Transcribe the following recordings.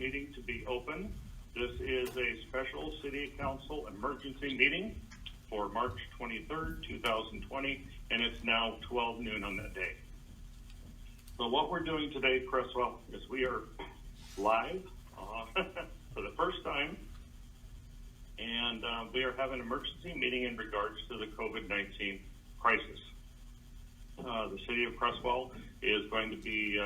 meeting to be open. This is a special City Council emergency meeting for March 23rd, 2020, and it's now 12 noon on that day. So what we're doing today, Creswell, is we are live for the first time, and we are having an emergency meeting in regards to the COVID-19 crisis. The City of Creswell is going to be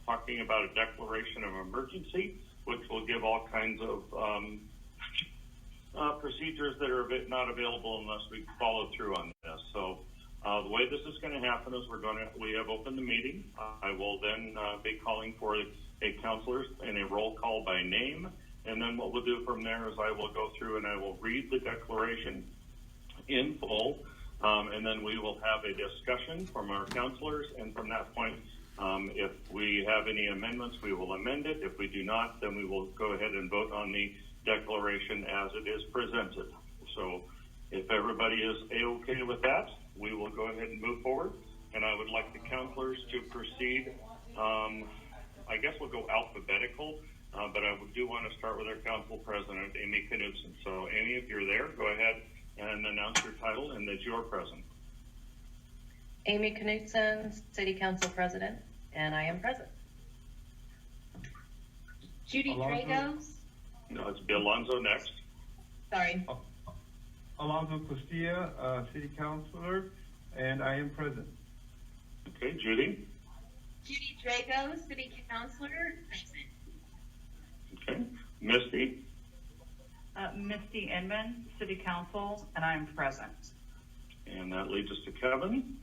talking about a declaration of emergency, which will give all kinds of procedures that are not available unless we follow through on this. So the way this is going to happen is we have opened the meeting. I will then be calling for a councilor in a roll call by name. And then what we'll do from there is I will go through and I will read the declaration in full. And then we will have a discussion from our councilors. And from that point, if we have any amendments, we will amend it. If we do not, then we will go ahead and vote on the declaration as it is presented. So if everybody is A-okay with that, we will go ahead and move forward. And I would like the councilors to proceed. I guess we'll go alphabetical, but I do want to start with our council president, Amy Knudsen. So Amy, if you're there, go ahead and announce your title and that you're present. Amy Knudsen, City Council President, and I am present. Judy Dragos. No, it's Bill Alonzo next. Sorry. Alonzo Costilla, City Councilor, and I am present. Okay, Judy. Judy Dragos, City Councilor, present. Okay, Misty. Misty Inman, City Council, and I am present. And that leads us to Kevin.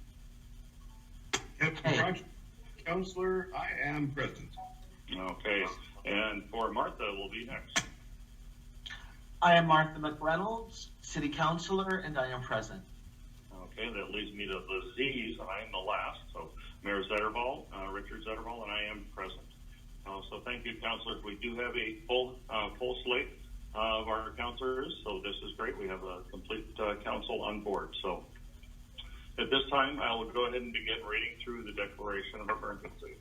Kevin, Councilor, I am present. Okay, and for Martha will be next. I am Martha McReynolds, City Councilor, and I am present. Okay, that leads me to the Z's. I am the last. So Mayor Zettervall, Richard Zettervall, and I am present. So thank you, councilors. We do have a full slate of our councilors, so this is great. We have a complete council on board. So at this time, I will go ahead and begin reading through the Declaration of Emergency.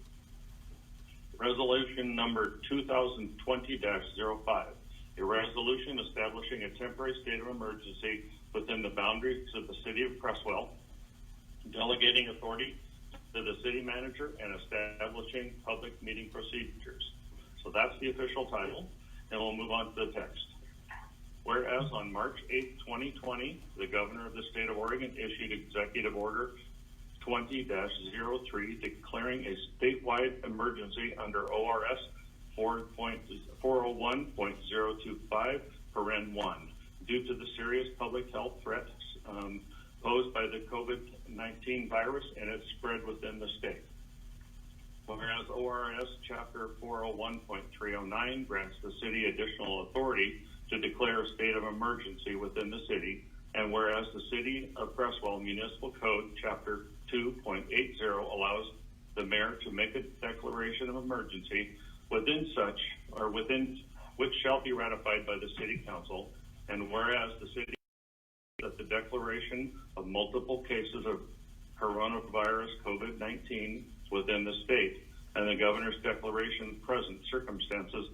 Resolution number 2020-05, a resolution establishing a temporary state of emergency within the boundaries of the City of Creswell, delegating authority to the city manager, and establishing public meeting procedures. So that's the official title, and we'll move on to the text. Whereas on March 8, 2020, the governor of the state of Oregon issued Executive Order 20-03 declaring a statewide emergency under ORS 401.025 paren 1 due to the serious public health threats posed by the COVID-19 virus and its spread within the state. Whereas ORS Chapter 401.309 grants the city additional authority to declare a state of emergency within the city, and whereas the City of Creswell Municipal Code Chapter 2.80 allows the mayor to make a declaration of emergency within which shall be ratified by the City Council, and whereas the city that the declaration of multiple cases of coronavirus COVID-19 within the state, and the governor's declaration of present circumstances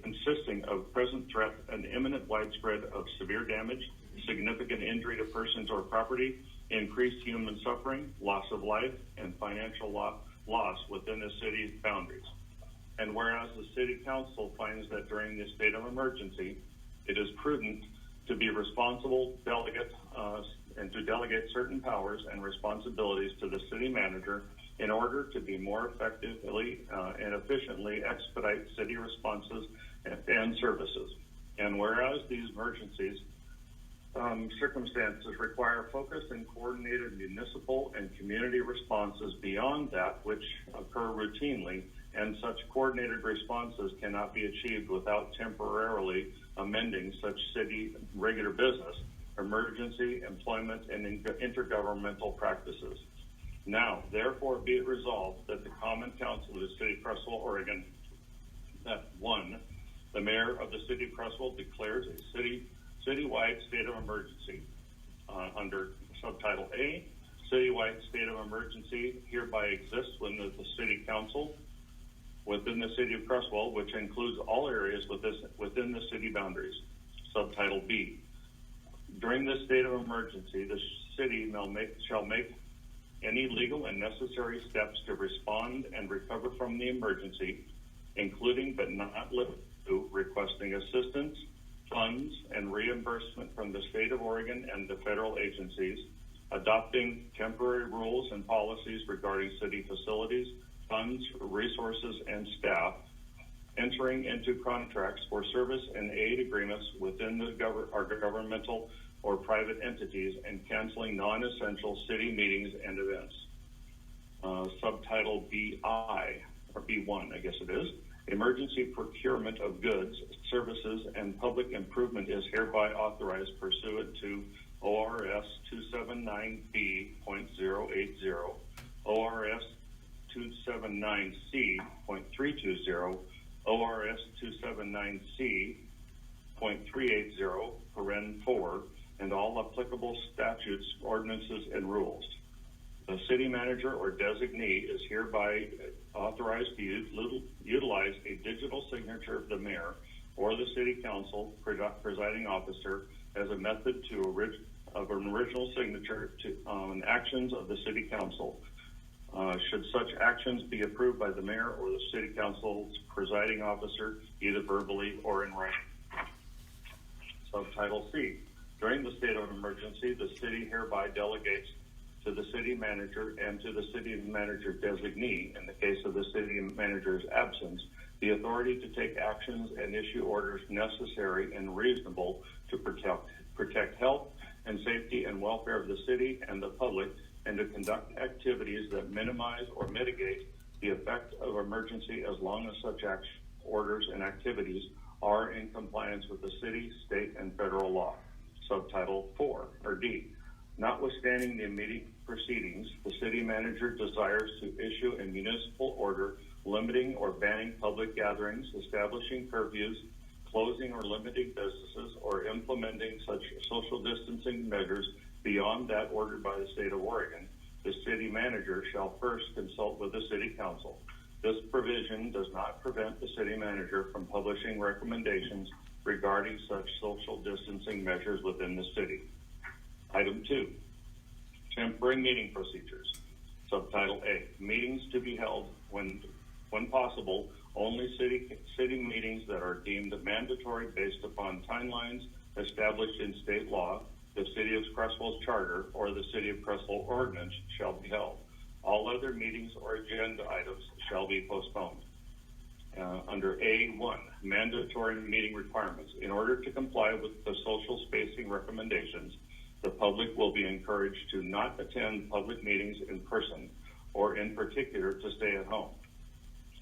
consisting of present threat and imminent widespread of severe damage, significant injury to persons or property, increased human suffering, loss of life, and financial loss within the city's boundaries. And whereas the City Council finds that during this state of emergency, it is prudent to be responsible delegate and to delegate certain powers and responsibilities to the city manager in order to be more effectively and efficiently expedite city responses and services. And whereas these emergencies circumstances require focused and coordinated municipal and community responses beyond that which occur routinely, and such coordinated responses cannot be achieved without temporarily amending such city regular business, emergency, employment, and intergovernmental practices. Now, therefore, be it resolved that the Common Council of the City of Creswell, Oregon, that 1, the mayor of the City of Creswell declares a citywide state of emergency under subtitle A. Citywide state of emergency hereby exists within the City Council within the city of Creswell, which includes all areas within the city boundaries. Subtitle B. During this state of emergency, the city shall make any legal and necessary steps to respond and recover from the emergency, including but not limited to requesting assistance, funds, and reimbursement from the state of Oregon and the federal agencies, adopting temporary rules and policies regarding city facilities, funds, resources, and staff, entering into contracts for service and aid agreements within our governmental or private entities, and canceling non-essential city meetings and events. Subtitle BI, or B1, I guess it is. Emergency procurement of goods, services, and public improvement is hereby authorized pursuant to ORS 279B.080, ORS 279C.320, ORS 279C.380, paren 4, and all applicable statutes, ordinances, and rules. The city manager or designee is hereby authorized to utilize a digital signature of the mayor or the city council presiding officer as a method of an original signature on actions of the city council. Should such actions be approved by the mayor or the city council's presiding officer, either verbally or in writing. Subtitle C. During the state of emergency, the city hereby delegates to the city manager and to the city manager designee, in the case of the city manager's absence, the authority to take actions and issue orders necessary and reasonable to protect health and safety and welfare of the city and the public, and to conduct activities that minimize or mitigate the effect of emergency as long as such orders and activities are in compliance with the city, state, and federal law. Subtitle 4, or D. Notwithstanding the immediate proceedings, the city manager desires to issue a municipal order limiting or banning public gatherings, establishing curfews, closing or limiting businesses, or implementing such social distancing measures beyond that ordered by the state of Oregon. The city manager shall first consult with the city council. This provision does not prevent the city manager from publishing recommendations regarding such social distancing measures within the city. Item 2, temporary meeting procedures. Subtitle A, meetings to be held when possible, only city meetings that are deemed mandatory based upon timelines established in state law, the City of Creswell's charter, or the City of Creswell ordinance shall be held. All other meetings or agenda items shall be postponed. Under A1, mandatory meeting requirements. In order to comply with the social spacing recommendations, the public will be encouraged to not attend public meetings in person, or in particular to stay at home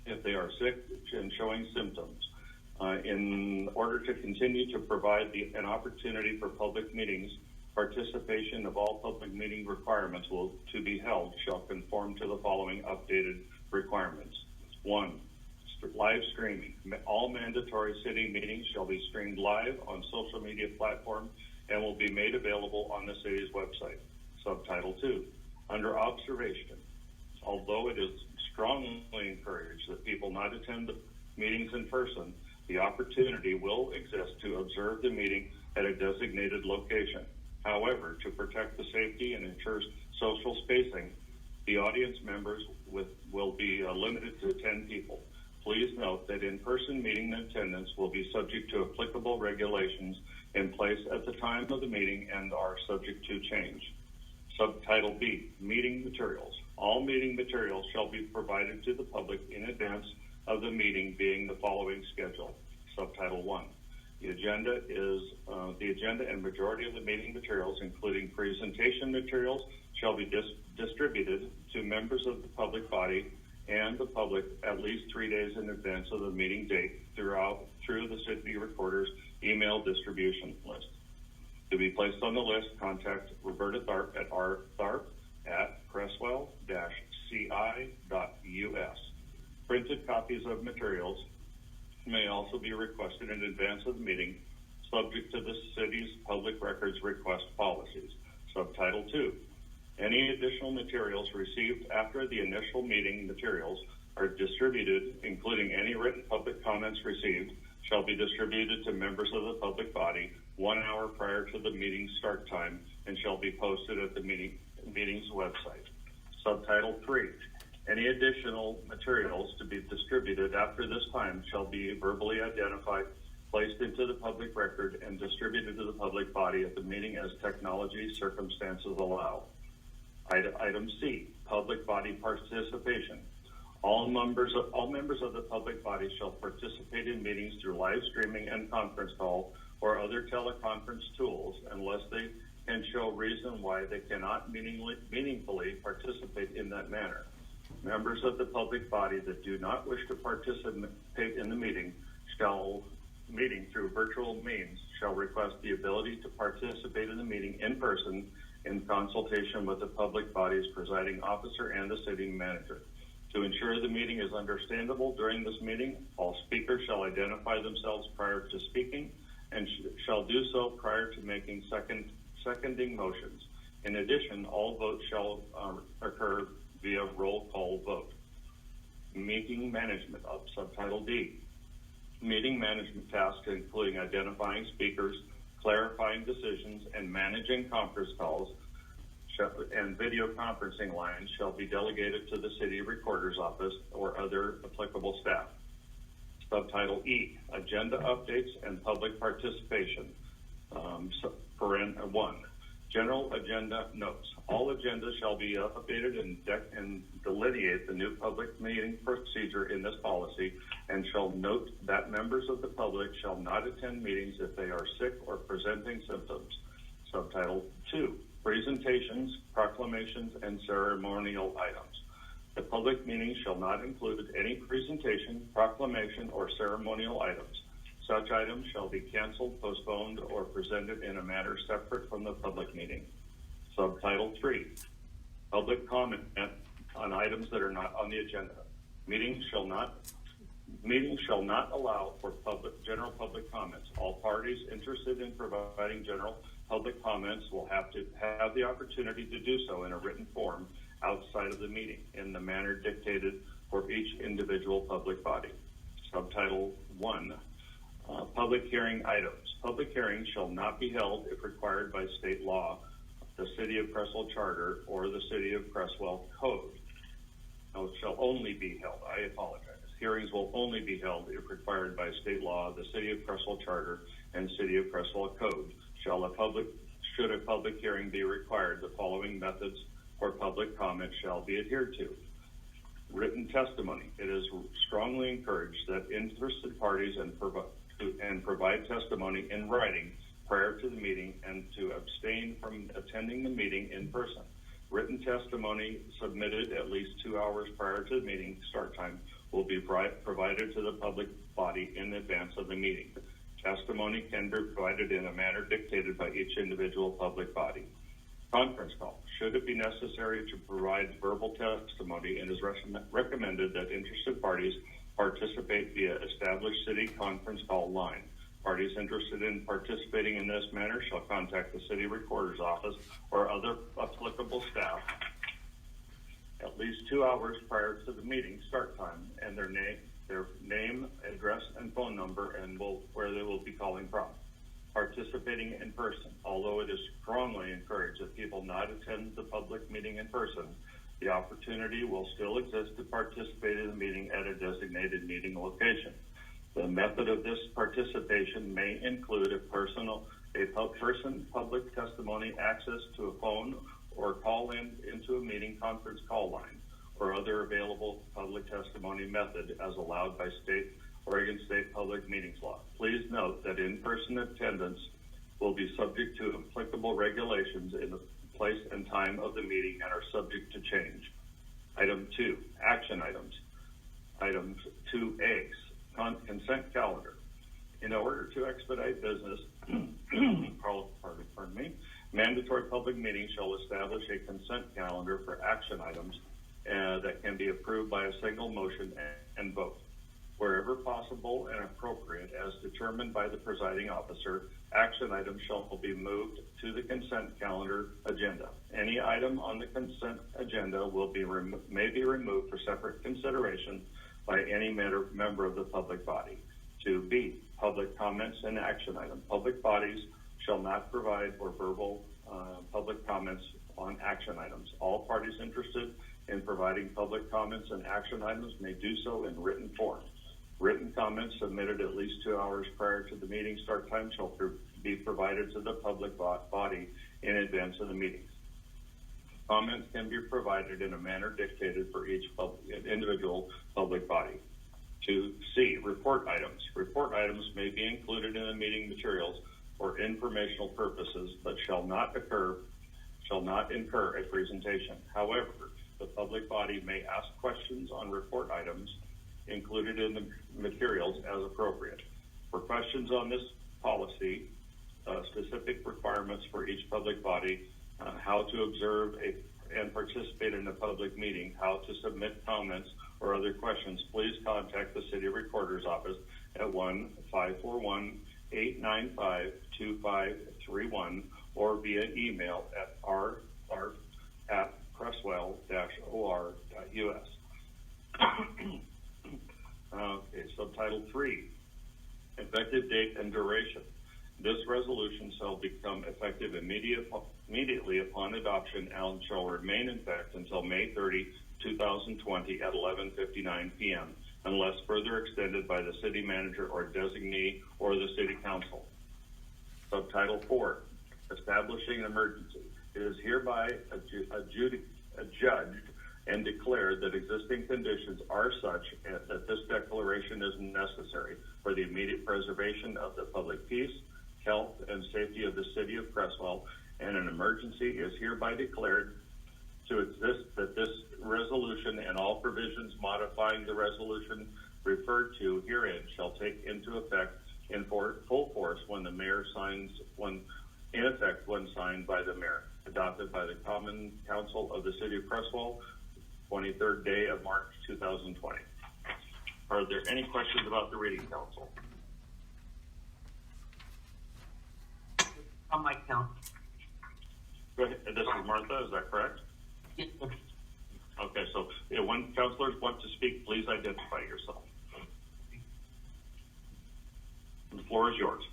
if they are sick and showing symptoms. In order to continue to provide an opportunity for public meetings, participation of all public meeting requirements to be held shall conform to the following updated requirements. 1, live streaming. All mandatory city meetings shall be streamed live on social media platforms and will be made available on the city's website. Subtitle 2, under observation. Although it is strongly encouraged that people not attend the meetings in person, the opportunity will exist to observe the meeting at a designated location. However, to protect the safety and ensure social spacing, the audience members will be limited to 10 people. Please note that in-person meeting attendance will be subject to applicable regulations in place at the time of the meeting and are subject to change. Subtitle B, meeting materials. All meeting materials shall be provided to the public in advance of the meeting, being the following schedule. Subtitle 1. The agenda and majority of the meeting materials, including presentation materials, shall be distributed to members of the public body and the public at least 3 days in advance of the meeting date through the city recorder's email distribution list. To be placed on the list, contact Roberta Tharp at rtharp@creswell-ci.us. Printed copies of materials may also be requested in advance of the meeting, subject to the city's public records request policies. Subtitle 2. Any additional materials received after the initial meeting materials are distributed, including any written public comments received, shall be distributed to members of the public body 1 hour prior to the meeting start time and shall be posted at the meeting's website. Subtitle 3. Any additional materials to be distributed after this time shall be verbally identified, placed into the public record, and distributed to the public body at the meeting as technology circumstances allow. Item C, public body participation. All members of the public body shall participate in meetings through live streaming and conference call or other teleconference tools unless they can show reason why they cannot meaningfully participate in that manner. Members of the public body that do not wish to participate in the meeting through virtual means shall request the ability to participate in the meeting in person in consultation with the public body's presiding officer and the city manager. To ensure the meeting is understandable during this meeting, all speakers shall identify themselves prior to speaking and shall do so prior to making seconding motions. In addition, all votes shall occur via roll call vote. Meeting management of Subtitle D. Meeting management tasks including identifying speakers, clarifying decisions, and managing conference calls and video conferencing lines shall be delegated to the city recorder's office or other applicable staff. Subtitle E, agenda updates and public participation. Paren 1, general agenda notes. All agendas shall be updated and delineate the new public meeting procedure in this policy and shall note that members of the public shall not attend meetings if they are sick or presenting symptoms. Subtitle 2, presentations, proclamations, and ceremonial items. The public meeting shall not include any presentation, proclamation, or ceremonial items. Such items shall be canceled, postponed, or presented in a manner separate from the public meeting. Subtitle 3, public comment on items that are not on the agenda. Meetings shall not allow for general public comments. All parties interested in providing general public comments will have to have the opportunity to do so in a written form outside of the meeting in the manner dictated for each individual public body. Subtitle 1, public hearing items. Public hearings shall not be held if required by state law, the City of Creswell Charter, or the City of Creswell Code. No, it shall only be held. I apologize. Hearings will only be held if required by state law, the City of Creswell Charter, and City of Creswell Code. Should a public hearing be required, the following methods for public comment shall be adhered to. Written testimony. It is strongly encouraged that interested parties provide testimony in writing prior to the meeting and to abstain from attending the meeting in person. Written testimony submitted at least 2 hours prior to the meeting start time will be provided to the public body in advance of the meeting. Testimony can be provided in a manner dictated by each individual public body. Conference call. Should it be necessary to provide verbal testimony, it is recommended that interested parties participate via established city conference call line. Parties interested in participating in this manner shall contact the city recorder's office or other applicable staff at least 2 hours prior to the meeting start time and their name, address, and phone number and where they will be calling from. Participating in person. Although it is strongly encouraged that people not attend the public meeting in person, the opportunity will still exist to participate in the meeting at a designated meeting location. The method of this participation may include public testimony, access to a phone, or call into a meeting conference call line, or other available public testimony method as allowed by Oregon State Public Meetings Law. Please note that in-person attendance will be subject to applicable regulations in the place and time of the meeting and are subject to change. Item 2, action items. Item 2A, consent calendar. In order to expedite business, mandatory public meetings shall establish a consent calendar for action items that can be approved by a single motion and vote. Wherever possible and appropriate, as determined by the presiding officer, action items shall be moved to the consent calendar agenda. Any item on the consent agenda may be removed for separate consideration by any member of the public body. 2B, public comments and action item. Public bodies shall not provide for verbal public comments on action items. All parties interested in providing public comments and action items may do so in written form. Written comments submitted at least 2 hours prior to the meeting start time shall be provided to the public body in advance of the meeting. Comments can be provided in a manner dictated for each individual public body. 2C, report items. Report items may be included in the meeting materials for informational purposes, but shall not incur a presentation. However, the public body may ask questions on report items included in the materials as appropriate. For questions on this policy, specific requirements for each public body, how to observe and participate in a public meeting, how to submit comments or other questions, please contact the City Recorder's Office at 1-541-895-2531 or via email at r@creswell-or.us. Okay, subtitle 3, effective date and duration. This resolution shall become effective immediately upon adoption and shall remain in effect until May 30, 2020 at 11:59 p.m. unless further extended by the city manager or designee or the city council. Subtitle 4, establishing an emergency. It is hereby adjudged and declared that existing conditions are such that this declaration is necessary for the immediate preservation of the public peace, health, and safety of the city of Creswell, and an emergency is hereby declared to exist that this resolution and all provisions modifying the resolution referred to herein shall take into effect in full force when the mayor signs, when signed by the mayor, adopted by the Common Council of the City of Creswell, 23rd day of March 2020. Are there any questions about the reading council? On my count. Go ahead. This is Martha, is that correct? Yes. Okay, so when councilors want to speak, please identify yourself. The floor is yours.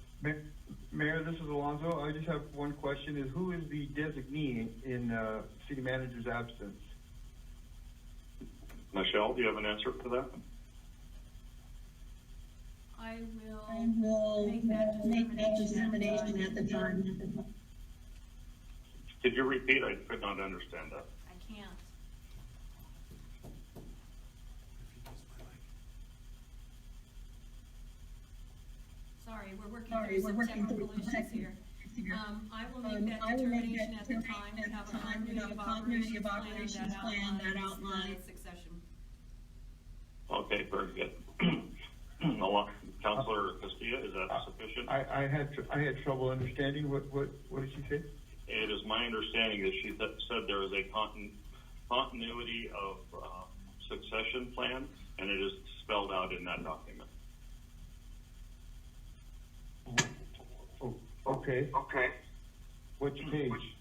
Mayor, this is Alonzo. I just have one question: is who is the designee in city manager's absence? Michelle, do you have an answer for that? I will make that determination at the time. Could you repeat? I could not understand that. I can't. Sorry, we're working through some technical issues here. I will make that determination at the time and have a continuity of operations plan that outlines succession. Okay, very good. Councilor Castilla, is that sufficient? I had trouble understanding. What did she say? It is my understanding that she said there is a continuity of succession plan, and it is spelled out in that document. Oh, okay. Okay. Which page?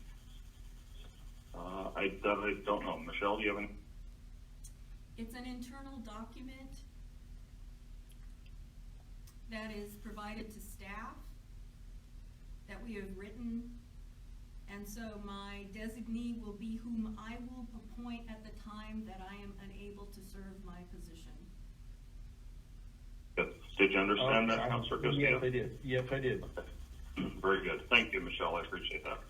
I don't know. Michelle, do you have any? It's an internal document that is provided to staff that we have written. And so my designee will be whom I will appoint at the time that I am unable to serve my position. Did you understand that, Councilor Castilla? Yes, I did. Yes, I did. Okay. Very good. Thank you, Michelle. I appreciate that.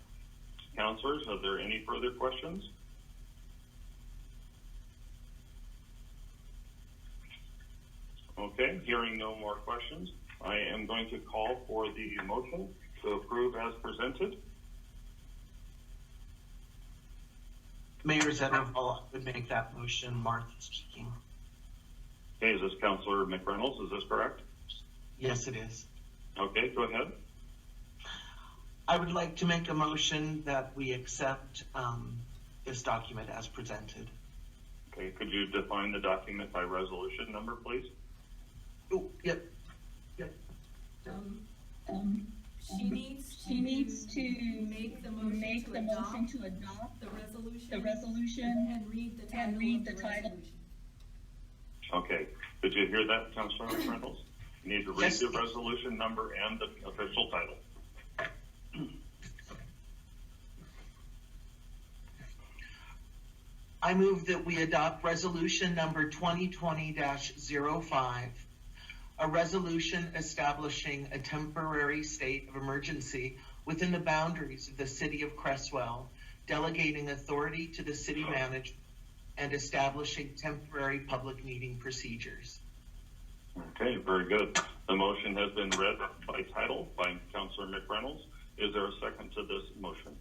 Councilors, are there any further questions? Okay, hearing no more questions, I am going to call for the motion to approve as presented. Mayor Zettervall would make that motion. Martha speaking. Okay, is this Councilor McReynolds? Is this correct? Yes, it is. Okay, go ahead. I would like to make a motion that we accept this document as presented. Okay, could you define the document by resolution number, please? Oh, yep. She needs to make the motion to adopt the resolution and read the title of the resolution. Okay, did you hear that, Councilor Reynolds? You need to read Yes. the resolution number and the official title. I move that we adopt resolution number 2020-05, a resolution establishing a temporary state of emergency within the boundaries of the city of Creswell, delegating authority to the city manager and establishing temporary public meeting procedures. Okay, very good. The motion has been read by title by Councilor McReynolds. Is there a second to this motion?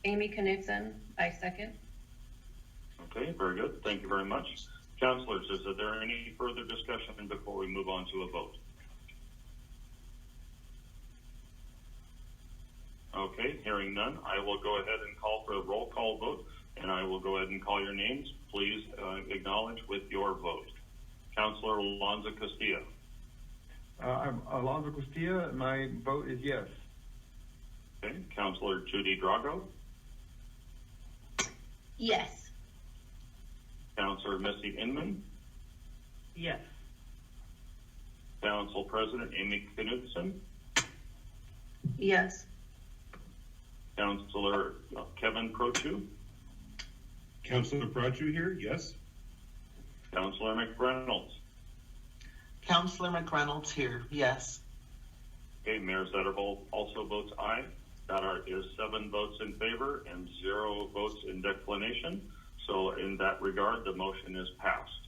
Amy Knutson, I second. Okay, very good. Thank you very much. Councilors, is there any further discussion before we move on to a vote? Okay, hearing none, I will go ahead and call for a roll call vote, and I will go ahead and call your names. Please acknowledge with your vote. Councilor Alonzo Castilla. I'm Alonzo Castilla. My vote is yes. Okay, Councilor Judy Drago. Yes. Councilor Missy Inman. Yes. Council President Amy Knudsen. Yes. Councilor Kevin Prochu. Councilor Prachu here, yes. Councilor McReynolds. Councilor McReynolds here, yes. Okay, Mayor Zetterbold also votes aye. That is 7 votes in favor and 0 votes in declination. So in that regard, the motion is passed.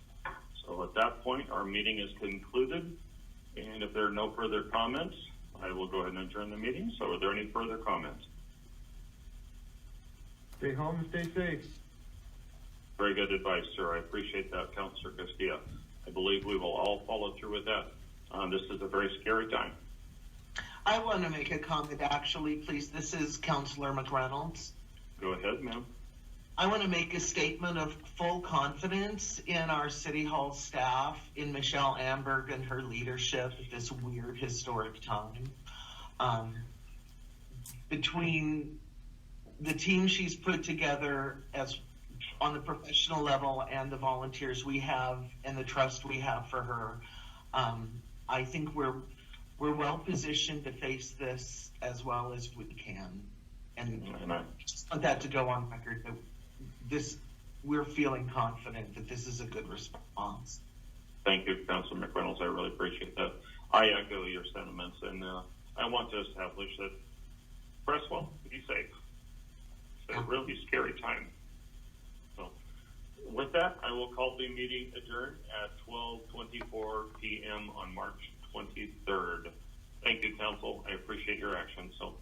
So at that point, our meeting is concluded. And if there are no further comments, I will go ahead and adjourn the meeting. So are there any further comments? Stay home and stay safe. Very good advice, sir. I appreciate that, Councilor Castilla. I believe we will all follow through with that. This is a very scary time. I want to make a comment, actually, please. This is Councilor McReynolds. Go ahead, ma'am. I want to make a statement of full confidence in our City Hall staff, in Michelle Amberg and her leadership at this weird historic time. Between the team she's put together as on the professional level and the volunteers we have and the trust we have for her, I think we're well positioned to face this as well as we can. And I just want that to go on record that we're feeling confident that this is a good response. Thank you, Councilor McReynolds. I really appreciate that. I echo your sentiments, and I want to establish that Creswell, be safe. It's a really scary time. So, with that, I will call the meeting adjourned at 12:24 p.m. on March 23rd. Thank you, Council. I appreciate your action. So.